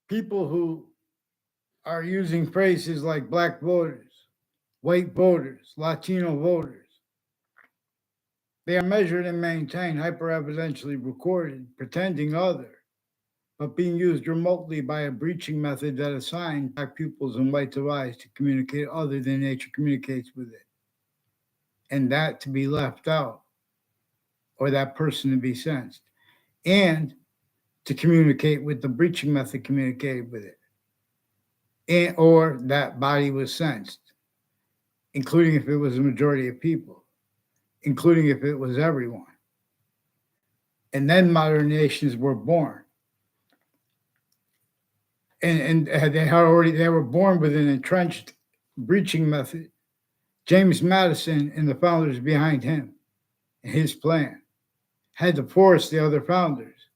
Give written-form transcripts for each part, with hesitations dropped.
People who are using phrases like black voters, white voters, Latino voters, they are measured and maintained, hyper-evidentially recorded, pretending other, but being used remotely by a breaching method that assigns black pupils and whites of eyes to communicate other than nature communicates with it, and that to be left out, or that person to be sensed, and to communicate with the breaching method communicated with it, and or that body was sensed, including if it was a majority of people, including if it was everyone. And then modern nations were born. And they were born with an entrenched breaching method. James Madison and the founders behind him and his plan had to force the other founders.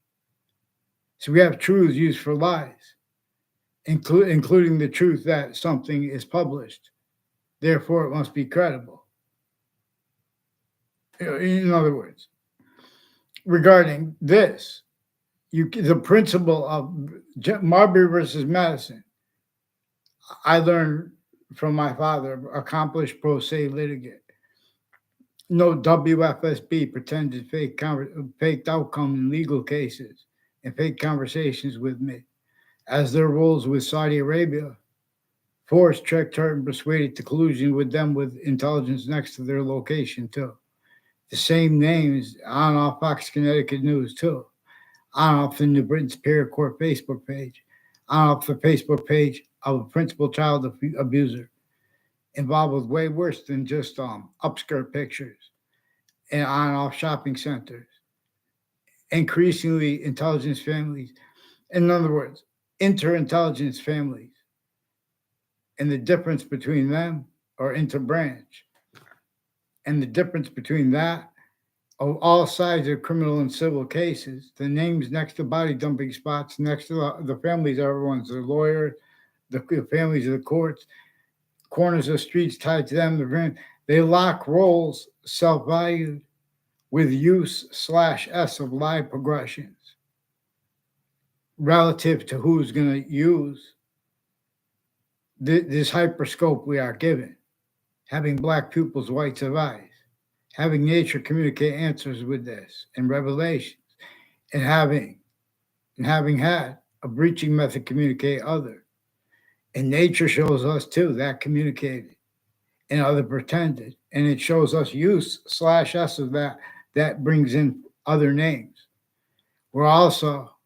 So we have truths used for lies, including the truth that something is published. Therefore, it must be credible. In other words, regarding this, the principle of Marbury versus Madison, I learned from my father, accomplished pro se litigant. No WFSB pretended faked outcome in legal cases and fake conversations with me, as their rules with Saudi Arabia forced, tricked, hurt, and persuaded to collusion with them with intelligence next to their location too. The same names on off Fox Connecticut News too, on off the New Britain Superior Court Facebook page, on off the Facebook page of a principal child abuser involved with way worse than just upskirt pictures and on off shopping centers, increasingly intelligence families. In other words, interintelligence families, and the difference between them, or interbranch, and the difference between that of all sides of criminal and civil cases, the names next to body dumping spots, next to the families, everyone's the lawyer, the families of the courts, corners of streets tied to them, they lock rolls self-valued with use/s of lie progressions relative to who's going to use this hyperscope we are given, having black pupils, whites of eyes, having nature communicate answers with this and revelations, and having had a breaching method communicate other. And nature shows us too that communicated and other pretended. And it shows us use/s of that brings in other names. We're also,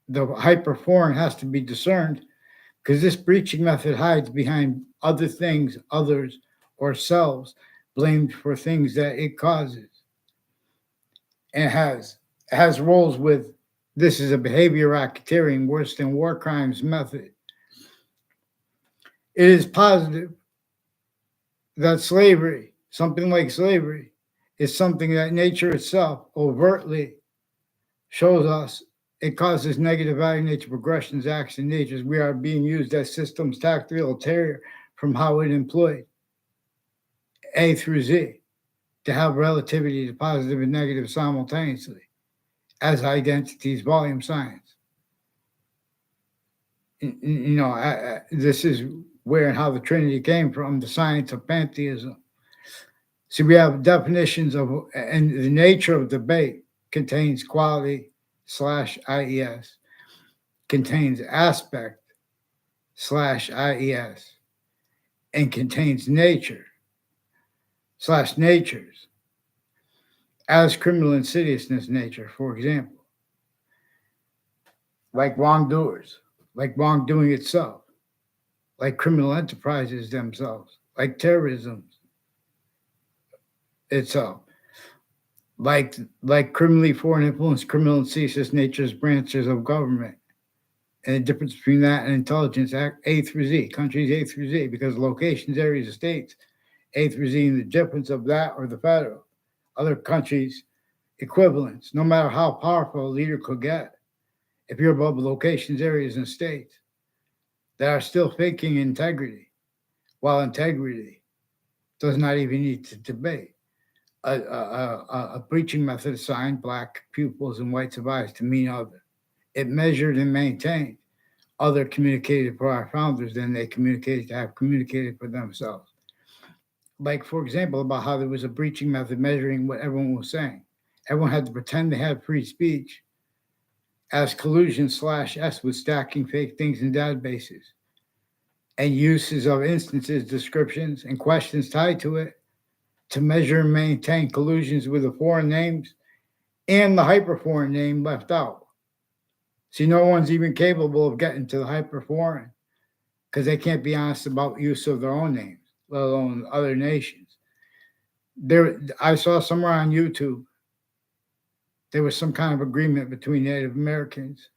the hyper foreign has to be discerned because this breaching method hides behind other things, others, or selves blamed for things that it causes. And has roles with this is a behavior racketeering worse than war crimes method. It is positive that slavery, something like slavery, is something that nature itself overtly shows us it causes negative value nature progressions, acts, and natures. We are being used as systems tactical ulterior from how it employed A through Z to have relativity to positive and negative simultaneously as identities, volume science. This is where and how the Trinity came from, the science of pantheism. See, we have definitions of, and the nature of debate contains quality/IES, contains aspect/IES, and contains nature/natures, as criminal insidiousness nature, for example, like wrongdoers, like wrongdoing itself, like criminal enterprises themselves, like terrorism itself, like criminally foreign influence, criminal insidious natures, branches of government, and the difference between that and intelligence act A through Z, countries A through Z, because locations, areas, of states, A through Z, and the difference of that or the federal, other countries, equivalents, no matter how powerful a leader could get, if you're above locations, areas, and states that are still faking integrity, while integrity does not even need to debate. A breaching method assigned black pupils and whites of eyes to mean other. It measured and maintained other communicated for our founders than they communicated to have communicated for themselves. Like, for example, about how there was a breaching method measuring what everyone was saying. Everyone had to pretend they had free speech as collusion/S with stacking fake things in databases and uses of instances, descriptions, and questions tied to it to measure and maintain collusions with the foreign names and the hyperforeign name left out. See, no one's even capable of getting to the hyperforeign because they can't be honest about use of their own names, let alone other nations. I saw somewhere on YouTube there was some kind of agreement between Native Americans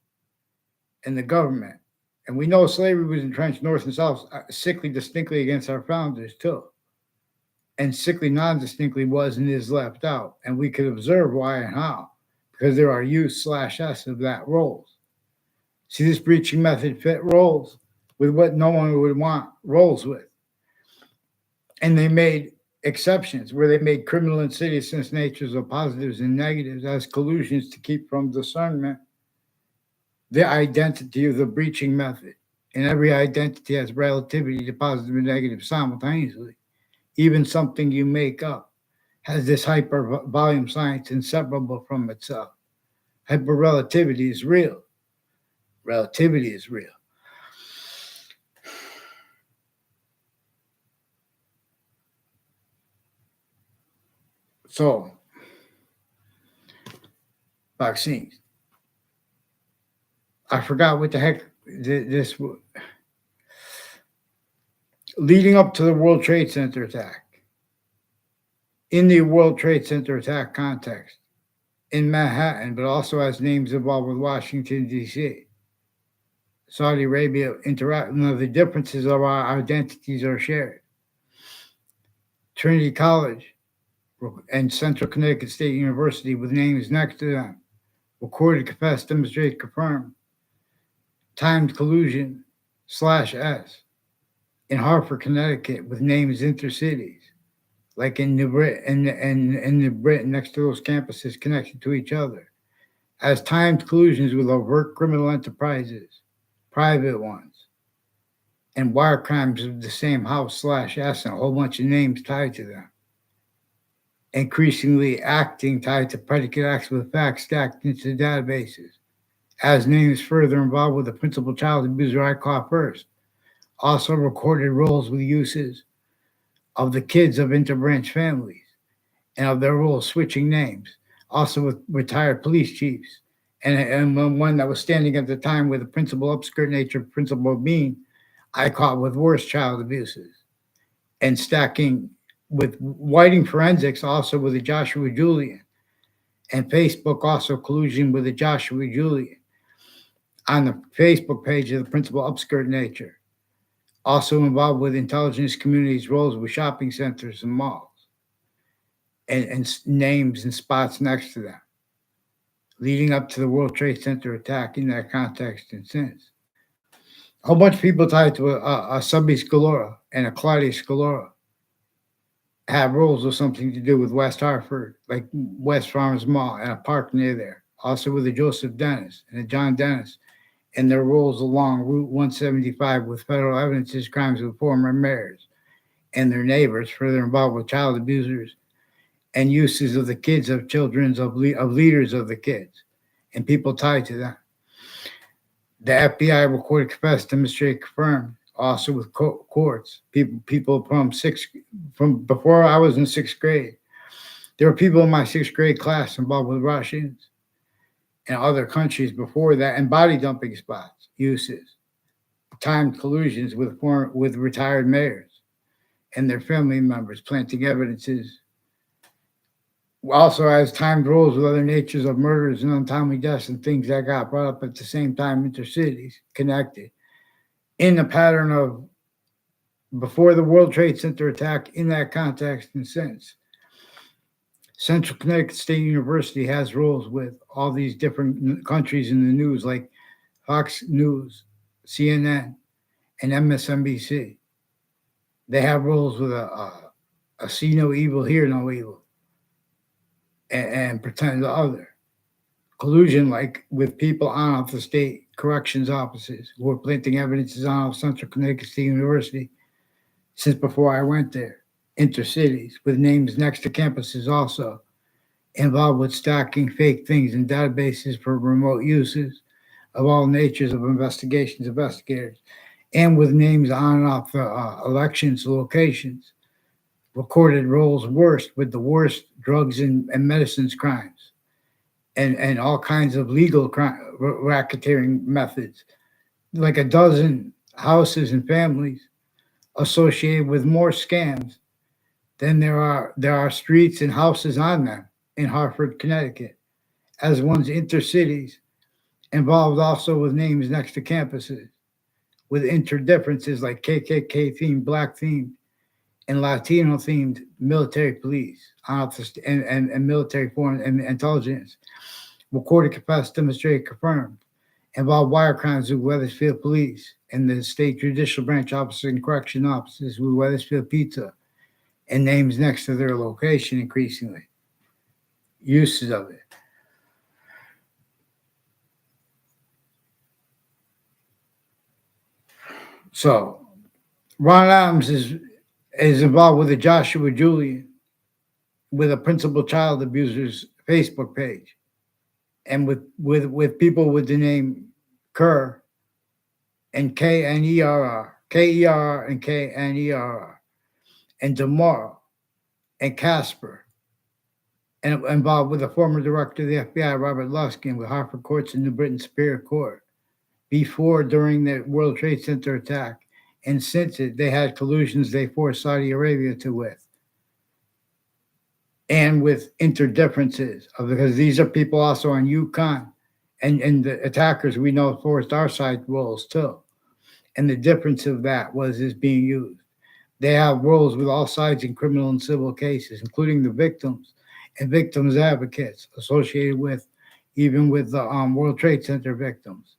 and the government. And we know slavery was entrenched north and south, sickly distinctly against our founders too. And sickly non-distinctly was and is left out. And we could observe why and how, because there are use/S of that roles. See, this breaching method fit roles with what no one would want roles with. And they made exceptions where they made criminal and citizen's natures of positives and negatives as collusions to keep from discernment the identity of the breaching method. And every identity has relativity to positive and negative simultaneously. Even something you make up has this hyper volume science inseparable from itself. Hyper relativity is real. Relativity is real. So, vaccines. I forgot what the heck this leading up to the World Trade Center attack. In the World Trade Center attack context, in Manhattan, but also has names involved with Washington, D.C., Saudi Arabia interact. None of the differences of our identities are shared. Trinity College and Central Connecticut State University with names next to them. Recorded, confessed, demonstrated, confirmed. Timed collusion/S. In Hartford, Connecticut with names intercities. Like in New Britain and New Britain next to those campuses connected to each other. As timed collusions with overt criminal enterprises, private ones, and wire crimes of the same house/S and a whole bunch of names tied to them. Increasingly acting tied to predicate acts with facts stacked into databases. As names further involved with the principal child abuser I caught first. Also recorded roles with uses of the kids of interbranch families and of their roles switching names. Also with retired police chiefs. And one that was standing at the time with the principal upskirt nature, Principal Bean, I caught with worse child abuses. And stacking with whiting forensics also with the Joshua Julian. And Facebook also collusion with the Joshua Julian on the Facebook page of the principal upskirt nature. Also involved with intelligence communities' roles with shopping centers and malls. And names and spots next to them. Leading up to the World Trade Center attack in that context and since. A whole bunch of people tied to a Subby Scalora and a Claudia Scalora have roles with something to do with West Hartford, like West Farmers Mall and a park near there. Also with the Joseph Dennis and the John Dennis and their roles along Route 175 with federal evidences, crimes with former mayors and their neighbors further involved with child abusers and uses of the kids of children's of leaders of the kids and people tied to them. The FBI recorded, confessed, demonstrated, confirmed. Also with courts, people from before I was in sixth grade. There were people in my sixth grade class involved with Russians and other countries before that, and body dumping spots, uses, timed collusions with retired mayors and their family members, planting evidences. Also has timed roles with other natures of murders and untimely deaths and things that got brought up at the same time, intercities, connected. In the pattern of before the World Trade Center attack, in that context and since. Central Connecticut State University has roles with all these different countries in the news, like Fox News, CNN, and MSNBC. They have roles with a see no evil, hear no evil, and pretend the other. Collusion, like with people on off the state corrections officers who were planting evidences on Central Connecticut State University since before I went there. Intercities with names next to campuses also involved with stacking fake things in databases for remote uses of all natures of investigators, and with names on and off the elections locations, recorded rolls worst with the worst drugs and medicines crimes, and all kinds of legal racketeering methods, like a dozen houses and families associated with more scams than there are streets and houses on them in Hartford, Connecticut, as one's intercities involved also with names next to campuses, with interdifferences like KKK themed, black themed, and Latino themed military police and military foreign and intelligence, recorded, confessed, demonstrated, confirmed, involved wire crimes with Weathersfield Police and the state judicial branch officers and correction officers with Weathersfield Pizza, and names next to their location increasingly. Uses of it. So Ron Adams is involved with the Joshua Julian, with a principal child abuser's Facebook page, and with people with the name Kerr and Kerr and Knerr, and tomorrow and Casper, and involved with the former director of the FBI, Robert Luskin, with Hartford Courts and New Britain Superior Court, before, during the World Trade Center attack, and since it, they had collusions they forced Saudi Arabia to with, and with interdifferences, because these are people also on UConn, and the attackers we know forced our side roles too, and the difference of that is being used. They have roles with all sides in criminal and civil cases, including the victims and victims advocates associated with, even with the World Trade Center victims.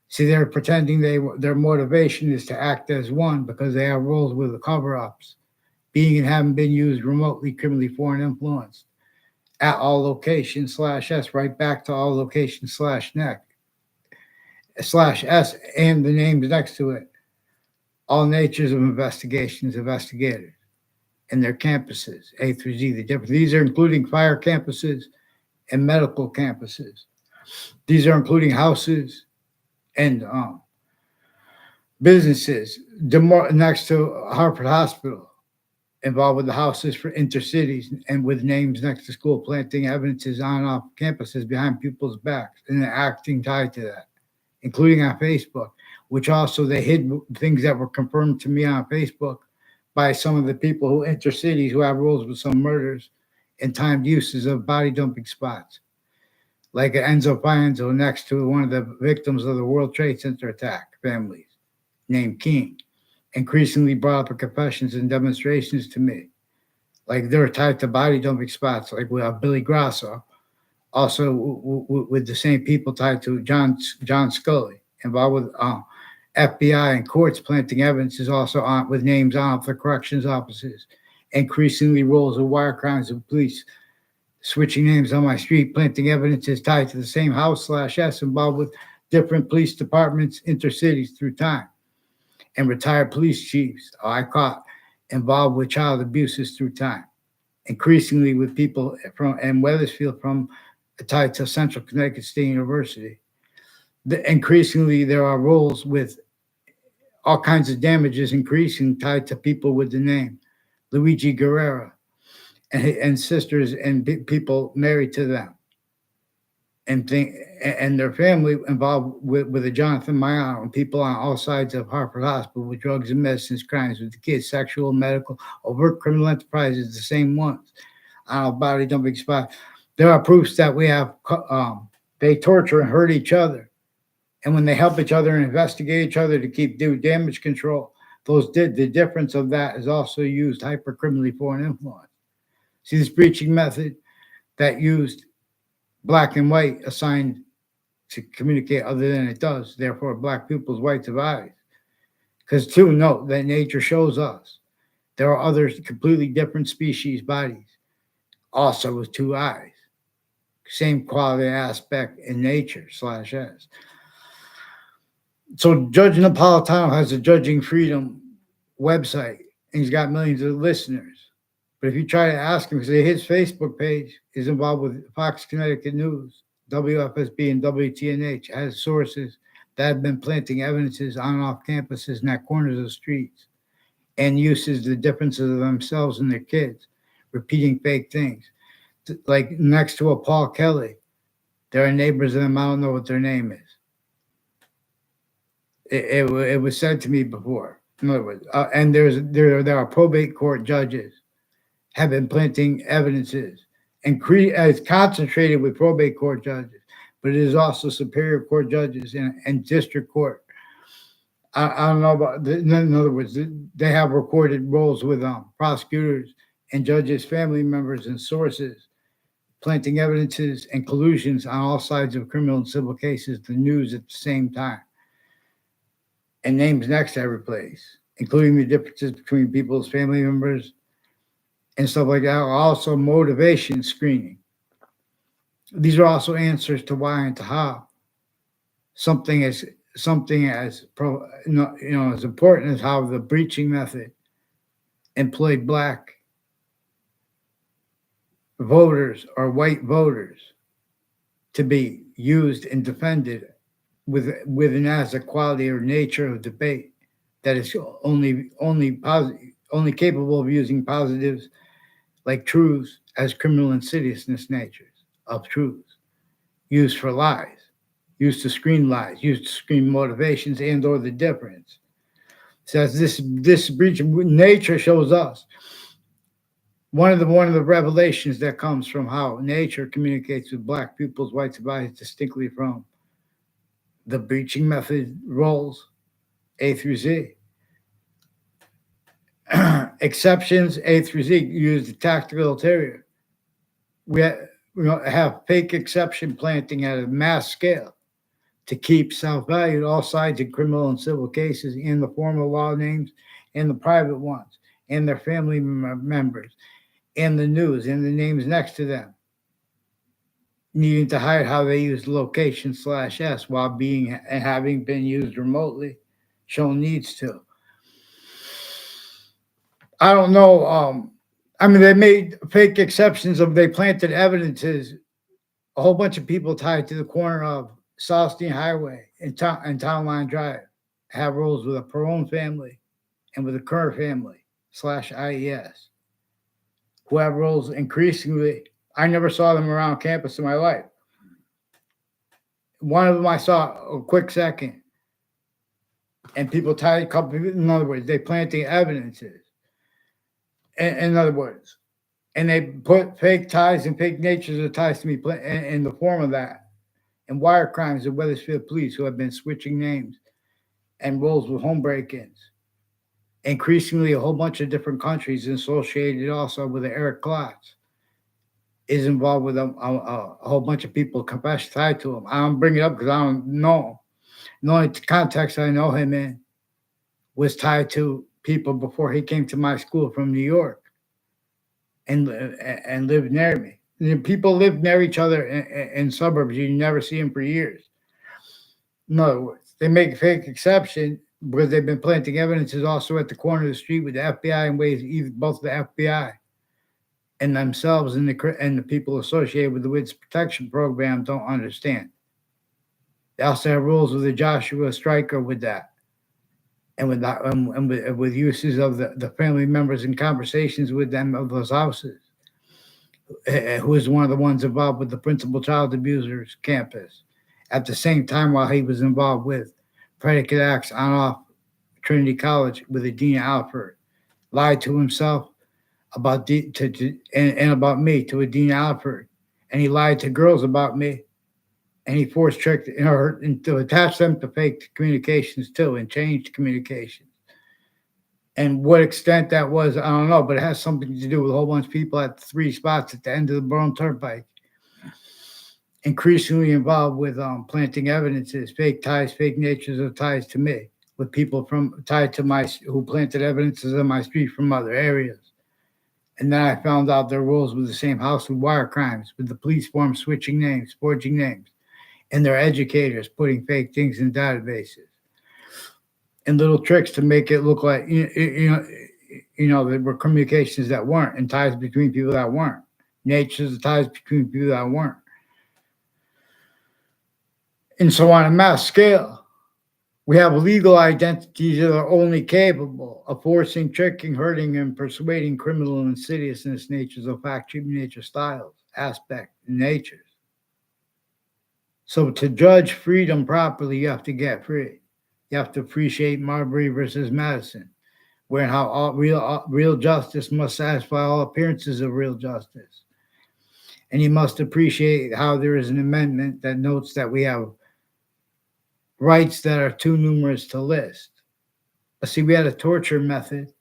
See, they're pretending their motivation is to act as one because they have roles with the cover-ups, being and having been used remotely, criminally foreign influenced, at all locations /s, right back to all locations /nec /s, and the names next to it. All natures of investigators, and their campuses, A through Z. These are including fire campuses and medical campuses. These are including houses and businesses next to Hartford Hospital, involved with the houses for intercities and with names next to school, planting evidences on and off campuses behind pupils' backs and acting tied to that, including on Facebook, which also they hid things that were confirmed to me on Facebook by some of the people who intercities who have roles with some murders and timed uses of body dumping spots, like Enzo Pienzo next to one of the victims of the World Trade Center attack families, named King, increasingly brought up in confessions and demonstrations to me. Like they're tied to body dumping spots, like we have Billy Grasso, also with the same people tied to John Scully, involved with FBI and courts planting evidence is also on with names on for corrections officers, increasingly roles of wire crimes of police, switching names on my street, planting evidence is tied to the same house /s, involved with different police departments, intercities through time, and retired police chiefs I caught involved with child abuses through time, increasingly with people from and Weathersfield from tied to Central Connecticut State University. Increasingly, there are roles with all kinds of damages increasing tied to people with the name Luigi Guerrero and sisters and people married to them, and their family involved with the Jonathan Mayano and people on all sides of Hartford Hospital with drugs and medicines crimes with the kids, sexual, medical, overt criminal enterprises, the same ones. Body dumping spot. There are proofs that we have they torture and hurt each other. And when they help each other and investigate each other to do damage control, the difference of that is also used hyper-criminally foreign influence. See, this breaching method that used black and white assigned to communicate other than it does, therefore black pupils, whites of eyes. Because too, note that nature shows us there are other completely different species bodies, also with two eyes. Same quality aspect in nature /s. So Judge Napolitano has a Judging Freedom website, and he's got millions of listeners. But if you try to ask him, say his Facebook page is involved with Fox Connecticut News, WFSB, and WTNH, has sources that have been planting evidences on and off campuses and at corners of streets, and uses the differences of themselves and their kids, repeating fake things. Like next to a Paul Kelly, there are neighbors of them, I don't know what their name is. It was said to me before. In other words, and there are probate court judges have been planting evidences, and it's concentrated with probate court judges, but it is also superior court judges and district court. I don't know about. In other words, they have recorded roles with prosecutors and judges, family members, and sources, planting evidences and collusions on all sides of criminal and civil cases. The news at the same time. And names next to every place, including the differences between people's family members and stuff like that. Also, motivation screening. These are also answers to why and to how. Something as as important as how the breaching method employed black voters or white voters to be used and defended with an as a quality or nature of debate that is only capable of using positives like truths as criminal insidiousness natures of truths, used for lies, used to screen lies, used to screen motivations and or the difference. So as this breach of nature shows us one of the revelations that comes from how nature communicates with black pupils, white survivors distinctly from the breaching method roles A through Z. Exceptions A through Z use the tactical ulterior. We have fake exception planting at a mass scale to keep self-valued all sides in criminal and civil cases in the formal law names and the private ones and their family members and the news and the names next to them, needing to hide how they use location /S while being and having been used remotely, shown needs to. I don't know. I mean, they made fake exceptions they planted evidences. A whole bunch of people tied to the corner of Southstein Highway and Town Line Drive have roles with a Perone family and with a Kerr family /IES, who have roles increasingly. I never saw them around campus in my life. One of them I saw a quick second, and people tied a couple. In other words, they planted evidences. In other words, and they put fake ties and fake natures of ties to me in the form of that, and wire crimes of Wethersfield police who have been switching names and roles with home break-ins. Increasingly, a whole bunch of different countries associated also with Eric Klotz is involved with a whole bunch of people confess tied to him. I don't bring it up because I don't know. The only context I know him in was tied to people before he came to my school from New York and lived near me. And people live near each other in suburbs. You never see them for years. In other words, they make a fake exception because they've been planting evidences also at the corner of the street with the FBI in ways both the FBI and themselves and the people associated with the Witness Protection Program don't understand. They also have rules with the Joshua Stryker with that. And with uses of the family members and conversations with them of those houses, who is one of the ones involved with the principal child abusers campus, at the same time while he was involved with predicate acts on off Trinity College with Adina Alford, lied to himself about and about me to Adina Alford, and he lied to girls about me, and he force tricked her and to attach them to fake communications too and changed communications. And what extent that was, I don't know, but it has something to do with a whole bunch of people at the 3 spots at the end of the Borough Turnpike, increasingly involved with planting evidences, fake ties, fake natures of ties to me, with people tied to who planted evidences on my street from other areas. And then I found out their roles with the same house with wire crimes, with the police form switching names, forging names, and their educators putting fake things in databases. and little tricks to make it look like there were communications that weren't, and ties between people that weren't. Nature's ties between people that weren't. And so on a mass scale, we have legal identities that are only capable of forcing, tricking, hurting, and persuading criminal and insidiousness natures of fact, treatment, nature, styles, aspect, and natures. So to judge freedom properly, you have to get free. You have to appreciate Marbury versus Madison, where how real justice must satisfy all appearances of real justice. And you must appreciate how there is an amendment that notes that we have rights that are too numerous to list. But see, we had a torture method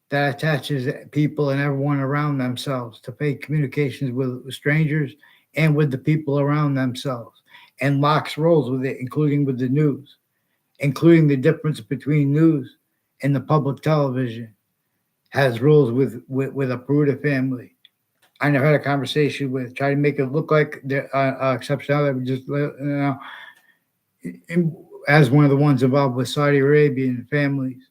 that attaches people and everyone around themselves to fake communications with strangers and with the people around themselves, and locks roles with it, including with the news, including the difference between news and the public television, has rules with a Peruta family. I never had a conversation with, try to make it look like the exceptionality, just as one of the ones involved with Saudi Arabian families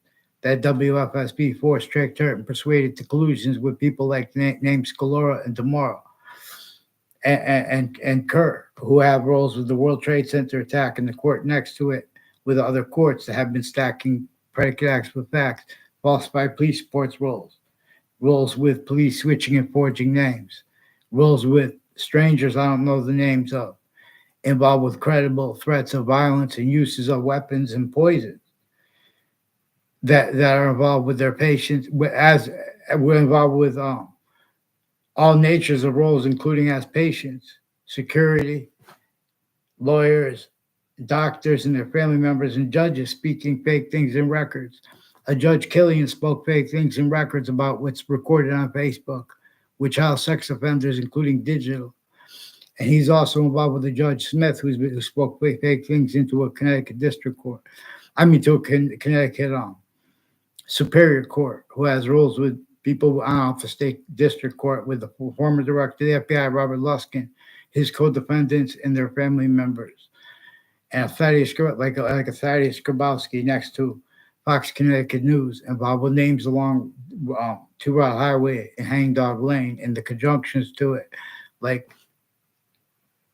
that WFSB forced, tricked, hurt, and persuaded to collusions with people like named Scalora and Tomorrow and Kerr, who have roles with the World Trade Center attack and the court next to it, with other courts that have been stacking predicate acts with facts, falsified police reports roles with police switching and forging names, roles with strangers I don't know the names of, involved with credible threats of violence and uses of weapons and poison that are involved with their patients, as we're involved with all natures of roles, including as patients, security, lawyers, doctors and their family members, and judges speaking fake things in records. A Judge Killian spoke fake things in records about what's recorded on Facebook with child sex offenders, including digital. And he's also involved with the Judge Smith, who spoke fake things into a Connecticut district court. To a Connecticut Superior Court, who has rules with people off the state district court, with the former director of the FBI, Robert Luskin, his co-defendants, and their family members. And a Thaddeus, like a Thaddeus Grabowski next to Fox Connecticut News, involved with names along Two Route Highway and Hangdog Lane and the conjunctions to it, like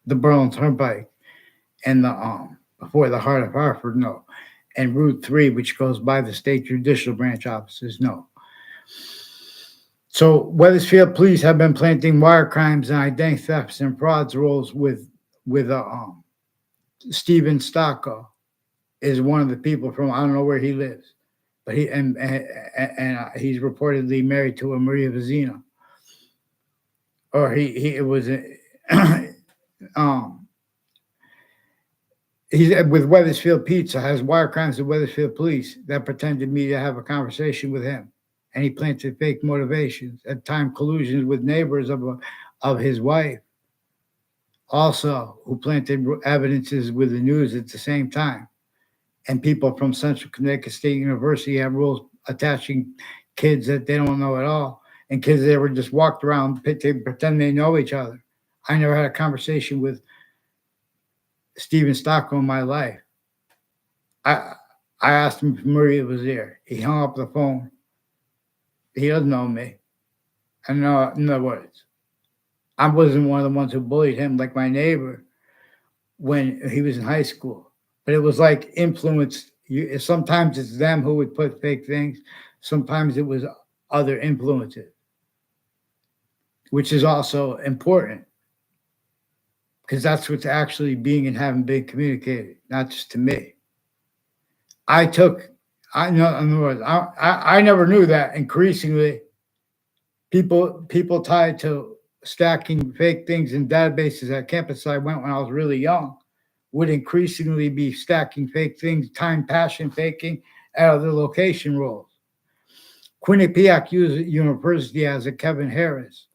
the Berlin Turnpike and the before the Heart of Hartford, no, and Route 3, which goes by the state judicial branch offices, no. So Wethersfield police have been planting wire crimes and identity thefts and frauds roles with Stephen Stocko is one of the people from, I don't know where he lives, but he's reportedly married to a Maria Vizina, or he was he's with Wethersfield Pizza, has wire crimes with Wethersfield police that pretended me to have a conversation with him, and he planted fake motivations, at time collusions with neighbors of his wife, also who planted evidences with the news at the same time. And people from Central Connecticut State University have rules attaching kids that they don't know at all, and kids that were just walked around, they pretend they know each other. I never had a conversation with Stephen Stocko in my life. I asked him if Maria was there. He hung up the phone. He doesn't know me. I know, in other words, I wasn't one of the ones who bullied him like my neighbor when he was in high school. But it was like influenced. Sometimes it's them who would put fake things. Sometimes it was other influences, which is also important, because that's what's actually being and having been communicated, not just to me. I know, in other words, I never knew that increasingly people tied to stacking fake things in databases at campus I went when I was really young would increasingly be stacking fake things, time passion faking at other location roles. Quinnipiac University has a Kevin Harris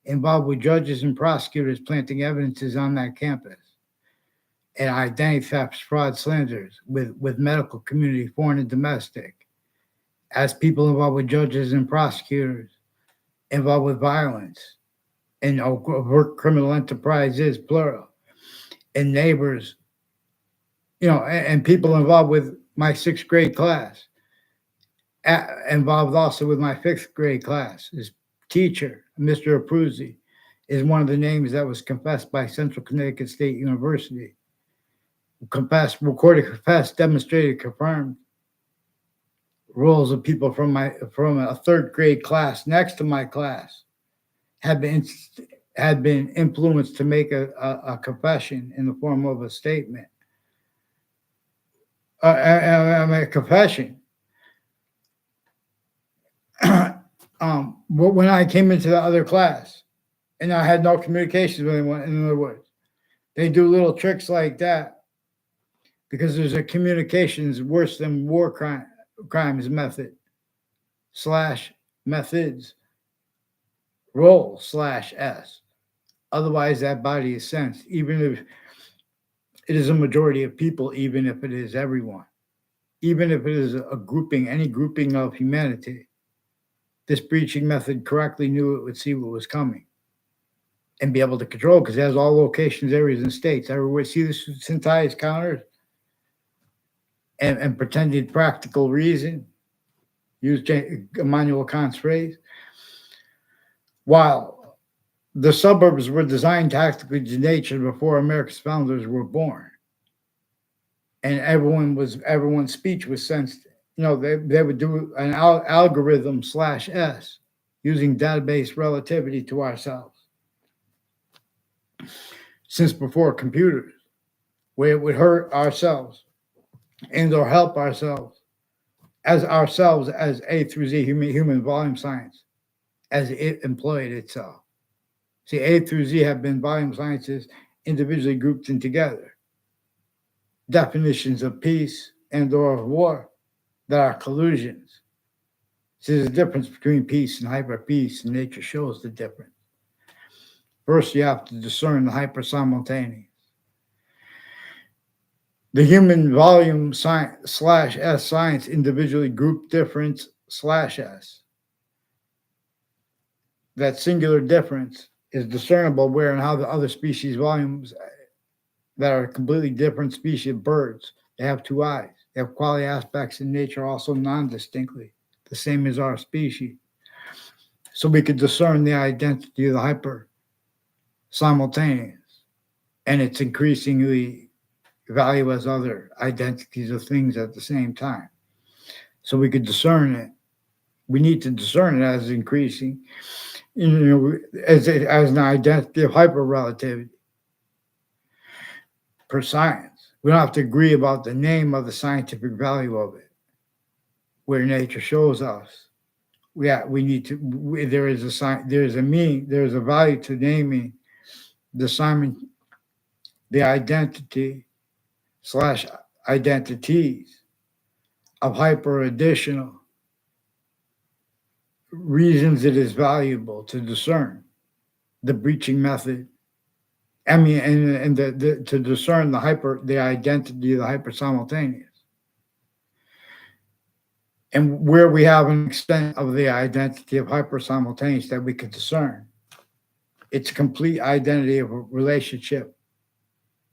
involved with judges and prosecutors planting evidences on that campus, and identity thefts, fraud, slanders with medical community, foreign and domestic, as people involved with judges and prosecutors involved with violence, and overt criminal enterprises, plural, and neighbors, and people involved with my sixth grade class, involved also with my fifth grade class. His teacher, Mr. Abruzzi, is one of the names that was confessed by Central Connecticut State University. Confessed, recorded, confessed, demonstrated, confirmed roles of people from a third grade class next to my class had been influenced to make a confession in the form of a statement, a confession. When I came into the other class, and I had no communications with anyone, in other words, they do little tricks like that because there's a communications worse than war crimes method / methods roll /s. Otherwise, that body is sensed, even if it is a majority of people, even if it is everyone, even if it is a grouping, any grouping of humanity. This breaching method correctly knew it would see what was coming and be able to control because it has all locations, areas, and states. Everywhere, see the Scintilla's counters and pretended practical reason. Use Immanuel Kant's phrase. While the suburbs were designed tactically to nature before America's founders were born, and everyone's speech was sensed. They would do an algorithm /s using database relativity to ourselves since before computers, where it would hurt ourselves and or help ourselves as A through Z human volume science as it employed itself. See, A through Z have been volume sciences individually grouped in together. Definitions of peace and or of war that are collusions. See, there's a difference between peace and hyper peace, and nature shows the difference. First, you have to discern the hyper-simultaneous. The human volume science /s science individually grouped difference /s. That singular difference is discernible where and how the other species volumes that are completely different species of birds, they have two eyes. They have quality aspects in nature also non-distinctly, the same as our species. So we could discern the identity of the hyper-simultaneous and its increasingly value as other identities of things at the same time. So we could discern it. We need to discern it as increasing, as an identity of hyper-relativity per science. We don't have to agree about the name of the scientific value of it, where nature shows us. We need to. There is a meaning. There is a value to naming the identity / identities of hyper additional reasons it is valuable to discern the breaching method. I mean, and to discern the identity of the hyper simultaneous. And where we have an extent of the identity of hyper simultaneous that we could discern, its complete identity of a relationship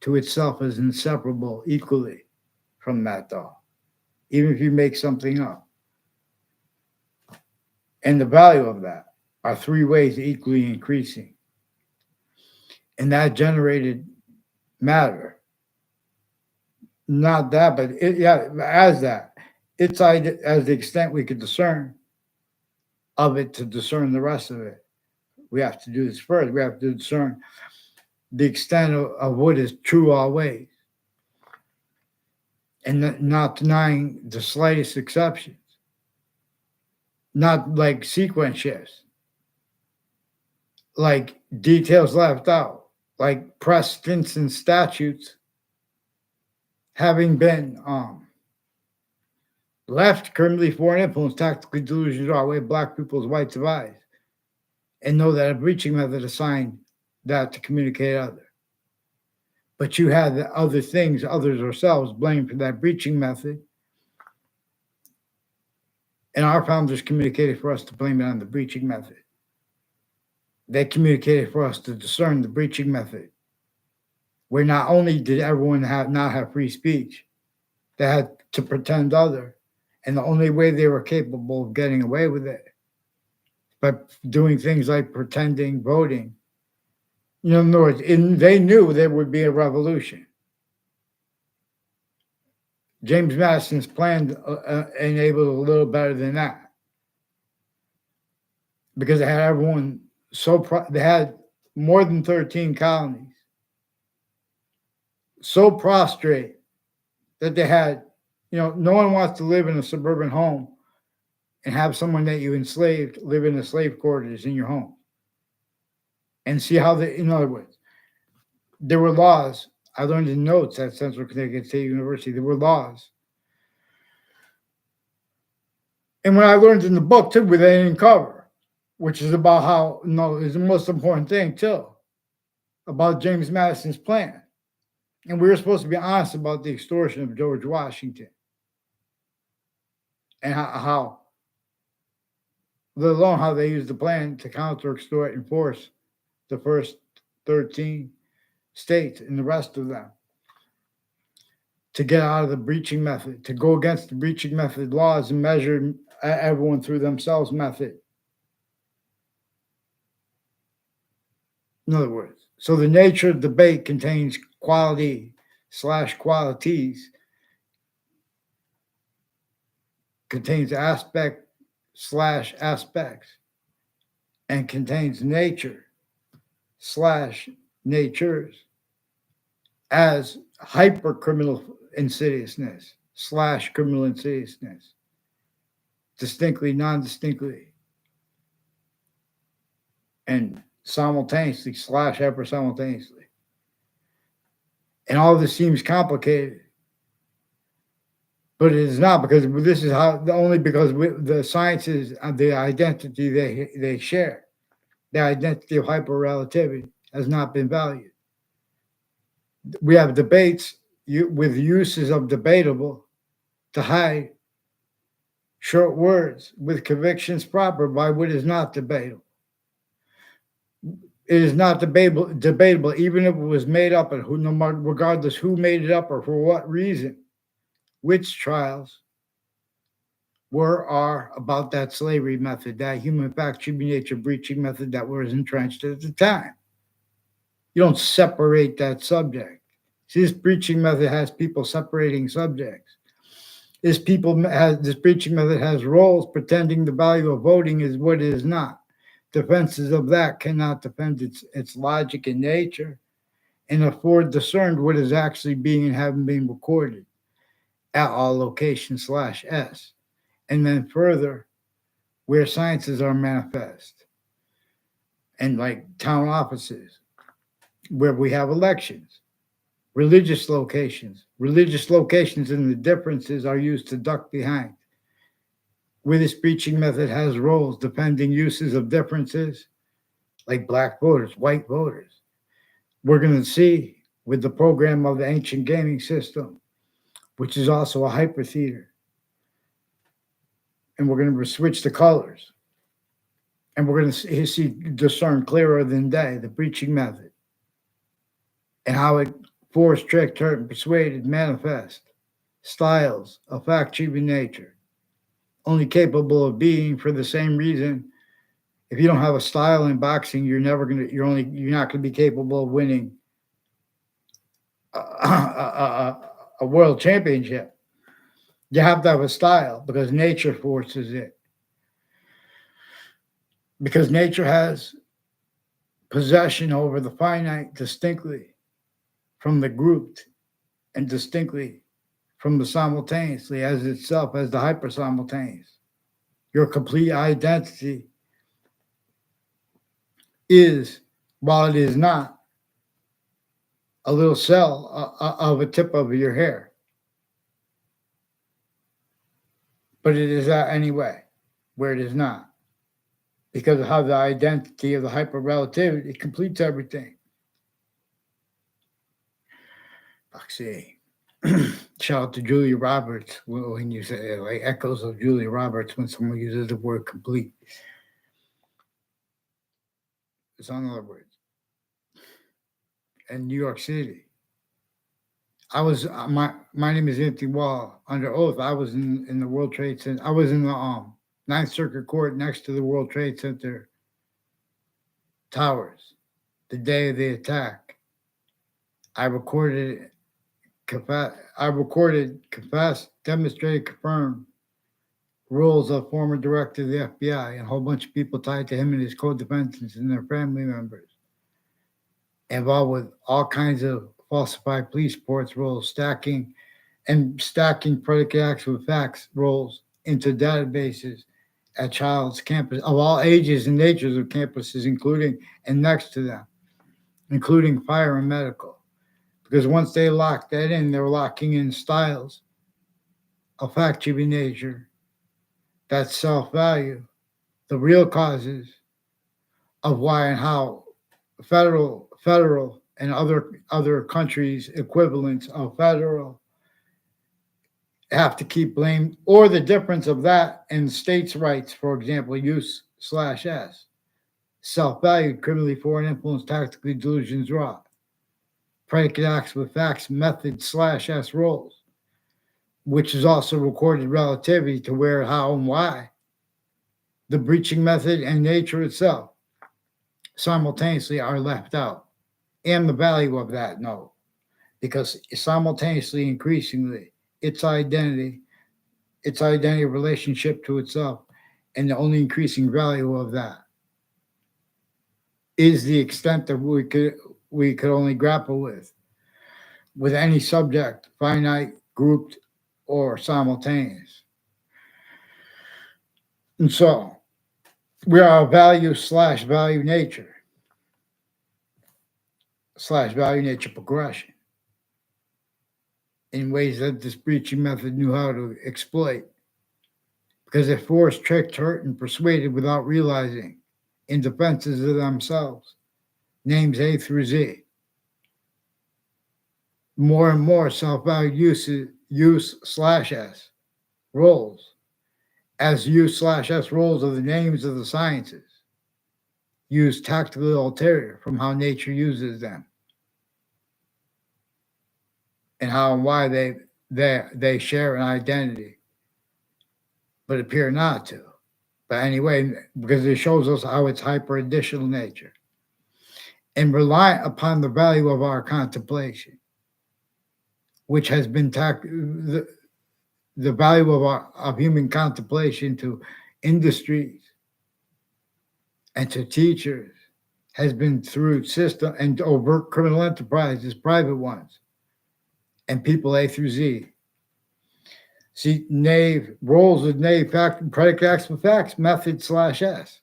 to itself is inseparable equally from that thought, even if you make something up. And the value of that are three ways equally increasing. And that generated matter. Not that, but as that. It's as the extent we could discern of it to discern the rest of it. We have to do this first. We have to discern the extent of what is true always, and not denying the slightest exceptions, not like sequence shifts, like details left out, like precedents and statutes having been left currently foreign influence, tactically delusions our way, black people's white divide, and know that a breaching method assigned that to communicate other. But you had the other things, others ourselves, blamed for that breaching method. And our founders communicated for us to blame it on the breaching method. They communicated for us to discern the breaching method, where not only did everyone not have free speech, they had to pretend other. And the only way they were capable of getting away with it by doing things like pretending voting. In other words, they knew there would be a revolution. James Madison's plan enabled a little better than that, because they had everyone they had more than 13 colonies so prostrate that they had, no one wants to live in a suburban home and have someone that you enslaved live in the slave quarters in your home. And see how in other words, there were laws. I learned in notes at Central Connecticut State University, there were laws. And when I learned in the book too, they didn't cover, which is about how, is the most important thing too, about James Madison's plan. And we were supposed to be honest about the extortion of George Washington. And how let alone how they used the plan to counter, extort, and force the first 13 states and the rest of them to get out of the breaching method, to go against the breaching method laws and measure everyone through themselves method. In other words, so the nature of debate contains quality/qualities, contains aspect/aspects, and contains nature/natures as hyper-criminal insidiousness/criminal insidiousness, distinctly, non-distinctly, and simultaneously/hyper-simultaneously. And all this seems complicated, but it is not, because this is because the sciences and the identity they share, the identity of hyper-relativity has not been valued. We have debates with uses of debatable to hide short words with convictions proper by what is not debatable. It is not debatable, even if it was made up, and regardless who made it up or for what reason. Which trials are about that slavery method, that human fact, human nature breaching method that was entrenched at the time. You don't separate that subject. See, this breaching method has people separating subjects. This breaching method has roles, pretending the value of voting is what it is not. Defenses of that cannot defend its logic and nature and afford discerned what is actually being and having been recorded at all locations/s. And then further, where sciences are manifest, and like town offices, where we have elections, religious locations and the differences are used to duck behind. Where this breaching method has roles, depending uses of differences, like black voters, white voters. We're going to see with the program of the ancient gaming system, which is also a hyper theater. And we're going to switch the colors. And we're going to discern clearer than day the breaching method and how it forced, tricked, hurt, and persuaded manifest styles of fact, human nature, only capable of being for the same reason. If you don't have a style in boxing, you're not going to be capable of winning a world championship. You have to have a style because nature forces it. Because nature has possession over the finite distinctly from the grouped, and distinctly from the simultaneously as itself, as the hyper-simultaneous. Your complete identity is, while it is not, a little cell of a tip of your hair. But it is that anyway, where it is not. Because of how the identity of the hyper-relativity completes everything. See, shout out to Julia Roberts when you say like echoes of Julia Roberts when someone uses the word complete. It's in other words. In New York City, I was my name is Anthony Wall. Under oath, I was in the World Trade Center. I was in the Ninth Circuit Court next to the World Trade Center towers the day of the attack. I recorded, confessed, demonstrated, confirmed roles of former director of the FBI and a whole bunch of people tied to him and his co-defendants and their family members, involved with all kinds of falsified police reports, roles, stacking predicate acts with facts roles into databases at child's campus of all ages and natures of campuses, including and next to them, including fire and medical. Because once they locked that in, they're locking in styles of fact-checking nature, that self-value, the real causes of why and how federal and other countries equivalents of federal have to keep blame, or the difference of that and states' rights, for example, use/s, self-valued, criminally foreign influence, tactically delusions raw, predicate acts with facts, method/s roles, which is also recorded relativity to where, how, and why, the breaching method and nature itself simultaneously are left out, and the value of that note, because simultaneously, increasingly, its identity relationship to itself, and the only increasing value of that is the extent that we could only grapple with any subject, finite, grouped, or simultaneous. And so we are a value/value nature /value nature progression in ways that this breaching method knew how to exploit, because it forced, tricked, hurt, and persuaded without realizing, in defenses of themselves, names A through Z. More and more self-value use/s roles as use/s roles of the names of the sciences, use tactically ulterior from how nature uses them, and how and why they share an identity, but appear not to. But anyway, because it shows us how it's hyper-additional nature, and rely upon the value of our contemplation, which has been the value of human contemplation to industries and to teachers has been through system and overt criminal enterprises, private ones, and people A through Z. See, knave roles with knave fact, predicate acts with facts, method/s.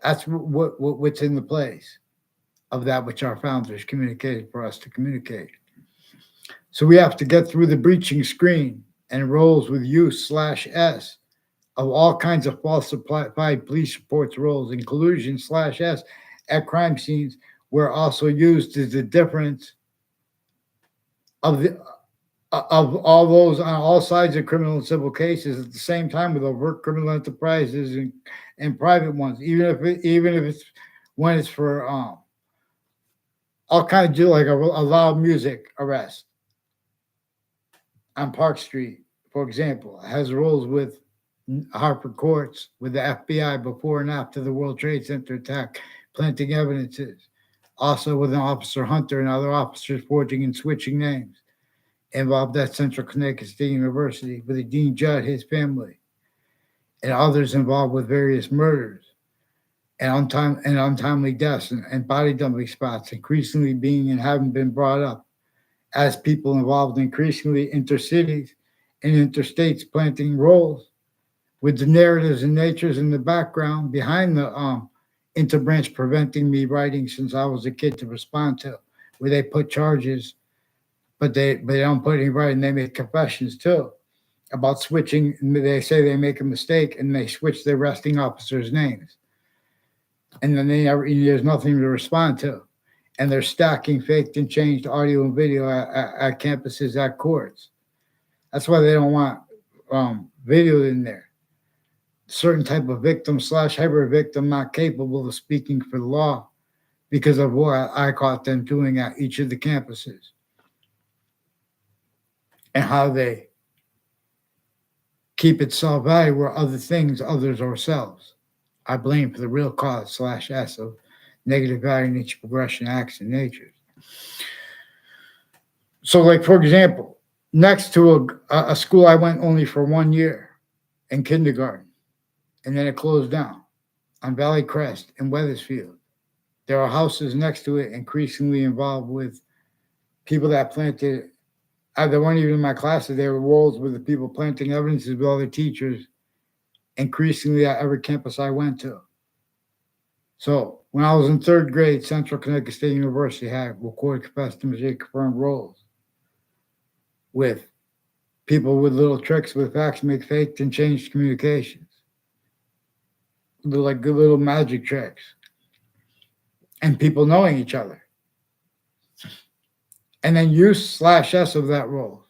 That's what's in the place of that which our founders communicated for us to communicate. So we have to get through the breaching screen and roles with use/s of all kinds of falsified police reports, roles, and collusion/s at crime scenes, where also used is the difference of all those on all sides of criminal and civil cases at the same time, with overt criminal enterprises and private ones, even if it's when it's for all kinds of, like a loud music arrest on Park Street, for example, has roles with Hartford courts, with the FBI before and after the World Trade Center attack, planting evidences. Also with an Officer Hunter and other officers forging and switching names, involved at Central Connecticut State University with the Dean Judd, his family, and others involved with various murders and untimely deaths and body dumping spots, increasingly being and having been brought up as people involved increasingly intercities and interstates, planting roles with the narratives and natures in the background behind the interbranch preventing me writing since I was a kid to respond to, where they put charges, but they don't put any writing. They make confessions too about switching. They say they make a mistake and they switch the arresting officers' names, and then there's nothing to respond to. And they're stacking faked and changed audio and video at campuses, at courts. That's why they don't want video in there. Certain type of victim/hyper victim not capable of speaking for the law because of what I caught them doing at each of the campuses. and how they keep its self-value where other things, others, or selves are blamed for the real cause / S of negative value, nature, progression, acts, and natures. So, like, for example, next to a school I went only for 1 year in kindergarten, and then it closed down on Valley Crest in Weathersfield. There are houses next to it increasingly involved with people that planted. They weren't even in my classes. They were roles with the people planting evidences with other teachers, increasingly at every campus I went to. So when I was in third grade, Central Connecticut State University had recorded, confessed, demonstrated, confirmed roles with people with little tricks with facts, make faked and changed communications. Like good little magic tricks. And people knowing each other. And then use / S of that role.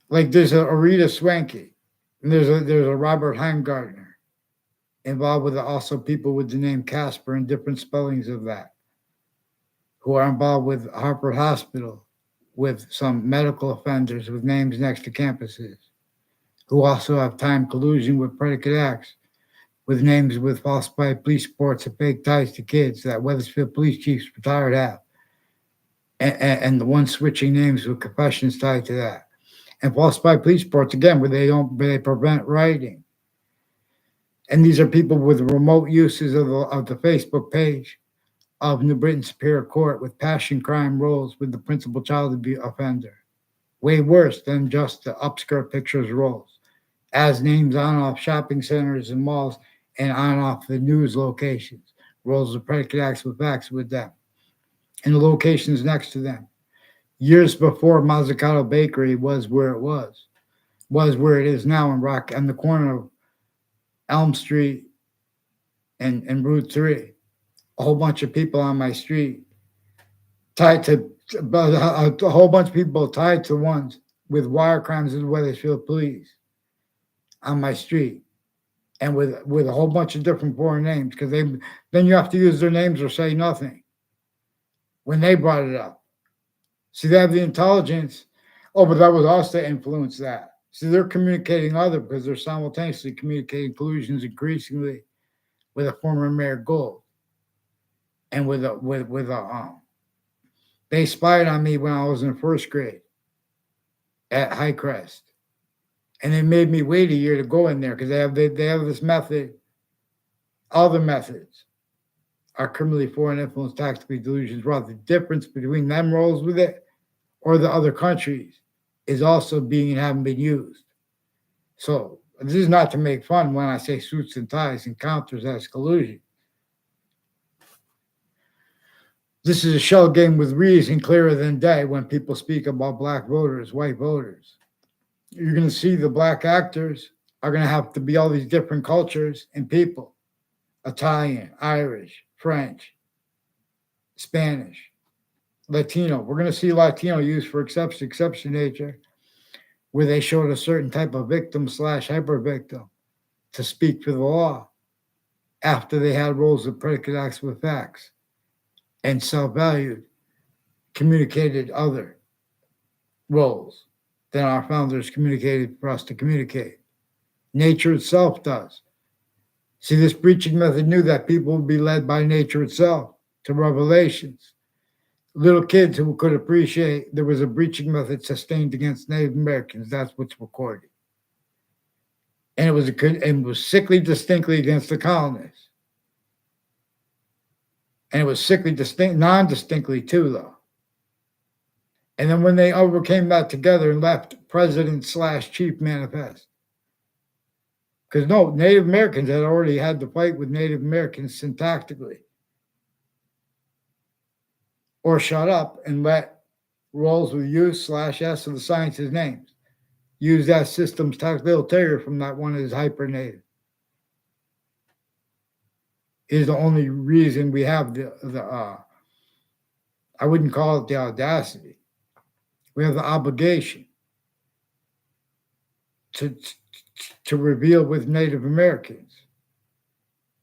Like there's a Rita Swanky, and there's a Robert Heimgartner involved with also people with the name Casper and different spellings of that, who are involved with Harvard Hospital, with some medical offenders with names next to campuses, who also have time collusion with predicate acts, with names with falsified police reports and fake ties to kids that Weathersfield police chiefs retired have, and the ones switching names with confessions tied to that, and falsified police reports again where they prevent writing. And these are people with remote uses of the Facebook page of New Britain Superior Court with passion crime roles with the principal child abuse offender. Way worse than just the upskirt pictures roles. As names on off shopping centers and malls and on off the news locations. Roles of predicate acts with facts with them. And the locations next to them. Years before Mazzucato Bakery was where it is now in Rock on the corner of Elm Street and Route 3. A whole bunch of people on my street tied to a whole bunch of people tied to ones with wire crimes in Weathersfield police on my street, and with a whole bunch of different foreign names, because then you have to use their names or say nothing when they brought it up. See, they have the intelligence. Oh, but that was us that influenced that. See, they're communicating other because they're simultaneously communicating collusions increasingly with a former Mayor Gold. And they spied on me when I was in first grade at Highcrest, and they made me wait a year to go in there because they have this method. Other methods are criminally foreign influence, tactically delusions. Rather, the difference between them roles with it or the other countries is also being and having been used. So this is not to make fun when I say suits and ties and counters as collusion. This is a shell game with reason clearer than day when people speak about black voters, white voters. You're going to see the black actors are going to have to be all these different cultures and people. Italian, Irish, French, Spanish, Latino. We're going to see Latino used for exception nature, where they showed a certain type of victim / hyper victim to speak for the law after they had roles of predicate acts with facts and self-valued, communicated other roles than our founders communicated for us to communicate. Nature itself does. See, this breaching method knew that people would be led by nature itself to revelations. Little kids who could appreciate there was a breaching method sustained against Native Americans. That's what's recorded. And it was sickly distinctly against the colonists. And it was sickly non-distinctly too, though. And then when they overcame that together and left President / Chief Manifest. Because no, Native Americans had already had to fight with Native Americans syntactically. Or shut up and let roles with use / S of the science's names. Use that system's tactile terrier from that one is hyper-native. Is the only reason we have I wouldn't call it the audacity. We have the obligation to reveal with Native Americans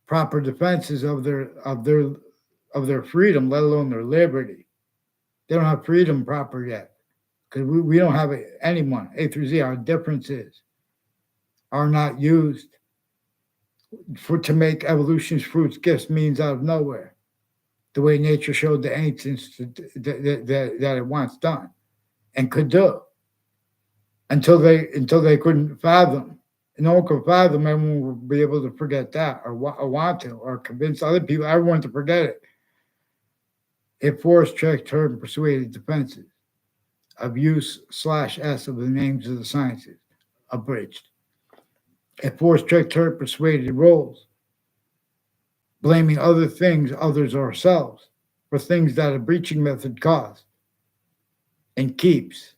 proper defenses of their freedom, let alone their liberty. They don't have freedom proper yet because we don't have anyone. A through Z, our differences are not used to make evolution's fruits, gifts, means out of nowhere, the way nature showed the ancients that it once done and could do until they couldn't fathom. And no one could fathom. Everyone would be able to forget that or want to or convince other people, everyone to forget it. It forced, tricked, hurt, and persuaded defenses of use/s of the names of the sciences, abridged. It forced, tricked, hurt, persuaded roles, blaming other things, others, or ourselves for things that a breaching method caused and keeps,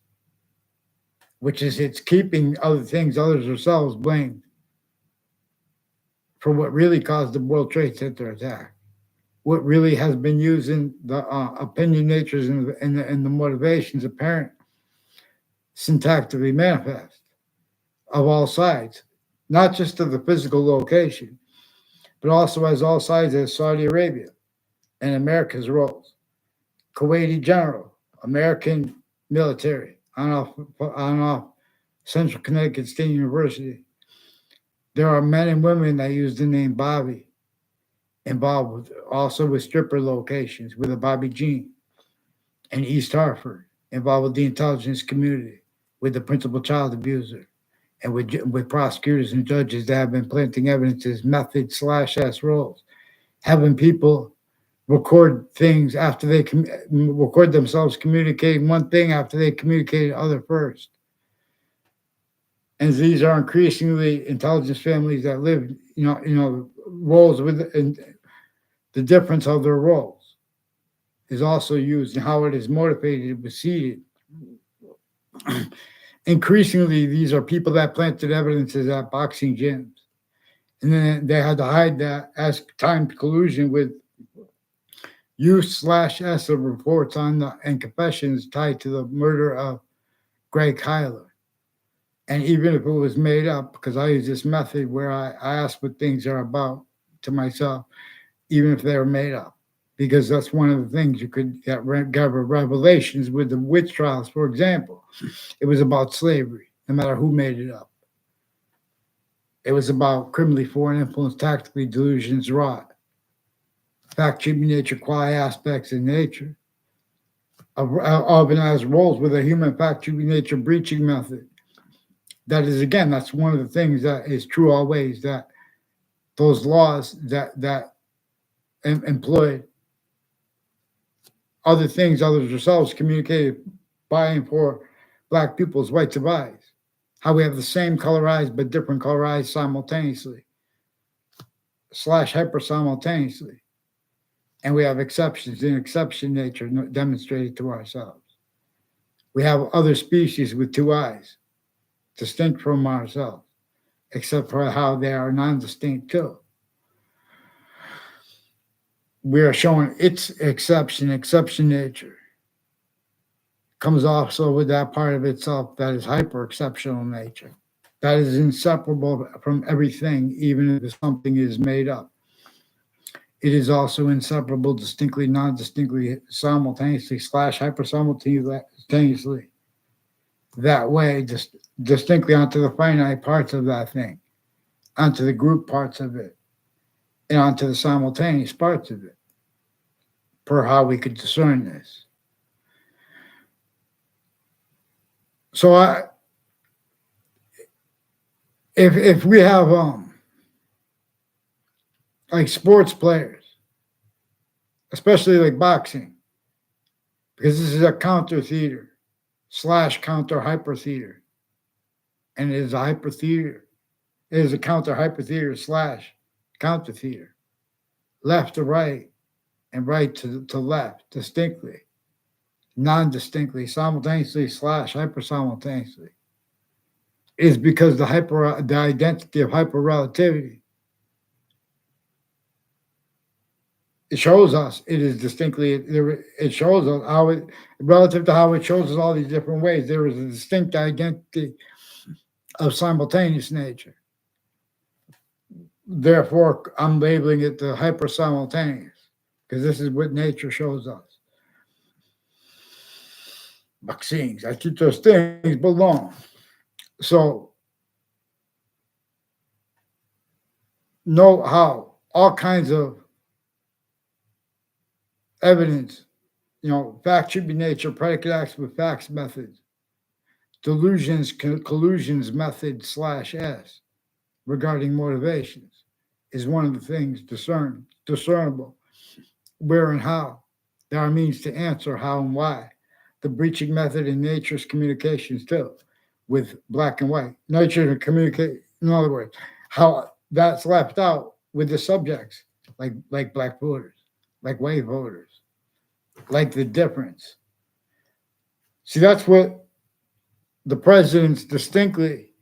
which is it's keeping other things, others, ourselves blamed for what really caused the World Trade Center attack. What really has been using the opinion natures and the motivations apparent syntactically manifest of all sides, not just of the physical location, but also as all sides as Saudi Arabia and America's roles. Kuwaiti general, American military, on off Central Connecticut State University. There are men and women that use the name Bobby, involved with stripper locations with a Bobby Jean and East Hartford, involved with the intelligence community, with the principal child abuser, and with prosecutors and judges that have been planting evidences, method/s roles, having people record things after they record themselves communicating one thing after they communicated other first. And these are increasingly intelligence families that live, roles with and the difference of their roles is also used and how it is motivated, was seeded. Increasingly, these are people that planted evidences at boxing gyms. And then they had to hide that as timed collusion with use/s of reports on and confessions tied to the murder of Greg Hyler. And even if it was made up, because I use this method where I ask what things are about to myself, even if they're made up, because that's one of the things you could get revelations with the witch trials, for example. It was about slavery, no matter who made it up. It was about criminally foreign influence, tactically delusions wrought, fact, treatment, nature, quality aspects in nature, of organized roles with a human fact, treatment, nature breaching method. That is, again, that's one of the things that is true always, that those laws that employed other things, others ourselves, communicated by and for Black people's right to rise. How we have the same color eyes but different color eyes simultaneously, /hyper simultaneously. And we have exceptions in exception nature demonstrated to ourselves. We have other species with two eyes, distinct from ourselves, except for how they are non-distinct too. We are showing its exception nature. Comes also with that part of itself that is hyper-exceptional nature. That is inseparable from everything, even if something is made up. It is also inseparable, distinctly, non-distinctly, simultaneously, /hyper simultaneously. That way, just distinctly onto the finite parts of that thing, onto the group parts of it, and onto the simultaneous parts of it, per how we could discern this. So if we have like sports players, especially like boxing, because this is a counter theater / counter hyper theater, and it is a hyper theater. It is a counter hyper theater / counter theater, left to right and right to left, distinctly, non-distinctly, simultaneously / hyper simultaneously. Is because the identity of hyper relativity, it shows us it is distinctly, it shows us how it, relative to how it shows us all these different ways, there is a distinct identity of simultaneous nature. Therefore, I'm labeling it the hyper simultaneous, because this is what nature shows us. vaccines. I keep those things belong. So know how all kinds of evidence, fact should be nature, predicate acts with facts methods, delusions, collusions method slash S regarding motivations is one of the things discernible. Where and how. There are means to answer how and why. The breaching method in nature's communications too, with black and white. Nature to communicate, in other words, how that's left out with the subjects, like black voters, like white voters, like the difference. See, that's what the presidents distinctly,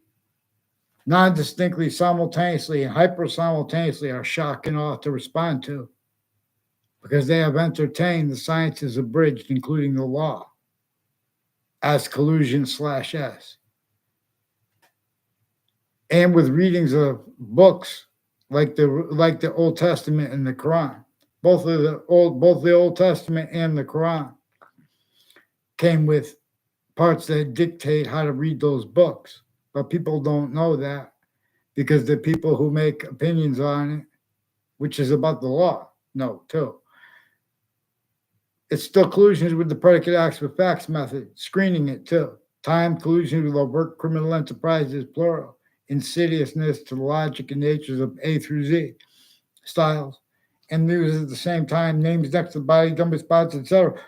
non-distinctly, simultaneously, and hyper-simultaneously are shocked and awe to respond to, because they have entertained the sciences abridged, including the law, as collusion slash S. And with readings of books like the Old Testament and the Quran. Both the Old Testament and the Quran came with parts that dictate how to read those books. But people don't know that because the people who make opinions on it, which is about the law, know too. It's still collusions with the predicate acts with facts method, screening it too. Time collusion with overt criminal enterprises, plural. Insidiousness to the logic and natures of A through Z styles. And news at the same time, names next to the body, dummy spots, etc.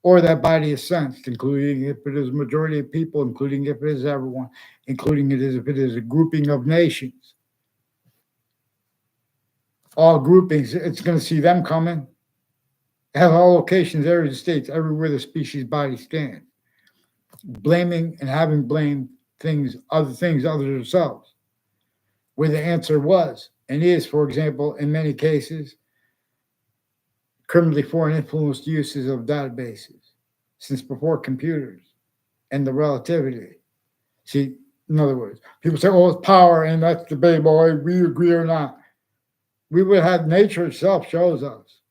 Or that body is sensed, including if it is a majority of people, including if it is everyone, including it is if it is a grouping of nations. All groupings, it's going to see them coming. Have all locations, areas, states, everywhere the species body stands. Blaming and having blamed things other than themselves. Where the answer was and is, for example, in many cases, criminally foreign influenced uses of databases since before computers and the relativity. See, in other words, people say, oh, it's power and that's debatable, whether we agree or not. We would have nature itself shows us